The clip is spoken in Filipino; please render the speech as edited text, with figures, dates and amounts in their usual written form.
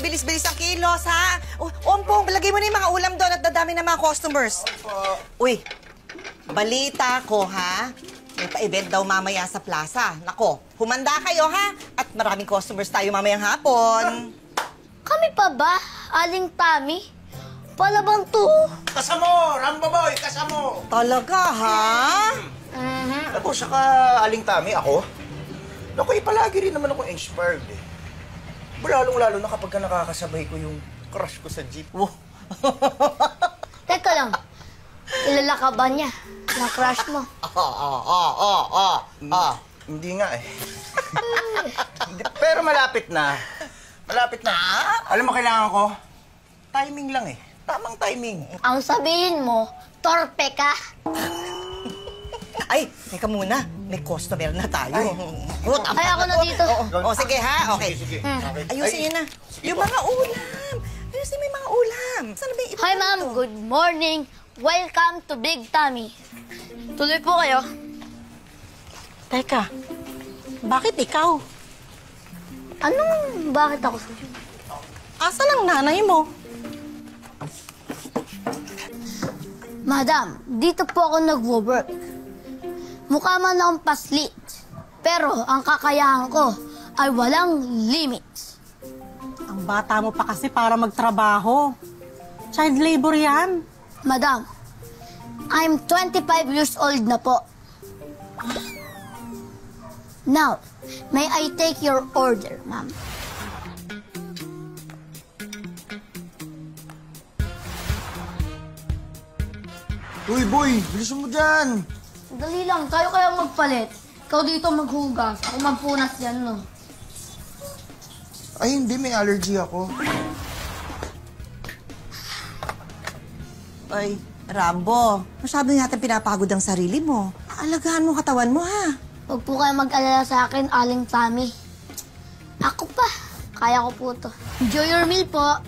bibilis-bilis ang kilos, ha? Ompong, lagay mo na yung mga ulam doon at dadami ng mga customers. Uy, balita ko, ha? May pa-event daw mamaya sa plaza. Nako, humanda kayo, ha? At maraming customers tayo mamayang hapon. Kami pa ba, Aling Tami? Palabang to. Kasamo! Rambo boy! Kasamo! Talaga, ha? Ako, saka Aling Tami, ako. Naku, palagi rin naman ako inspired eh. Lalong-lalo na kapag nakakasabay ko yung crush ko sa jeep. Teka lang, kilala ka ba niya? Na crush mo? Hindi nga eh. Pero malapit na. Malapit na. Alam mo, kailangan ko? Timing lang eh. Tamang timing. Ang sabihin mo, torpe ka. Ay, teka muna. May customer na tayo. Ay, ako na dito. Sige, ha? Okay. Sige. Ayusin yun na. Yung mga ulam. Ayusin mo yung mga ulam. Saan ba yung iba? Hi, ma'am. Good morning. Welcome to Big Tummy. Tuloy po kayo. Teka, bakit ikaw? Bakit ako? Asa lang nanay mo? Madam, dito po ako nag-work. Mukha man akong paslit. Pero ang kakayahan ko ay walang limits. Ang bata mo pa kasi para magtrabaho. Child labor yan. Madam, I'm 25 years old na po. Now, may I take your order, ma'am? Uy, boy! Bilisan mo dyan! Dali lang, tayo kaya magpalit. Ikaw dito maghugas, ako magpunas yan, no? Ay, hindi. May allergy ako. Ay, Rambo, masyado natin pinapagod ang sarili mo. Alagaan mo katawan mo, ha? Huwag po kayo mag-alala sa akin, Aling Tami. Ako pa, kaya ko po to. Enjoy your meal po.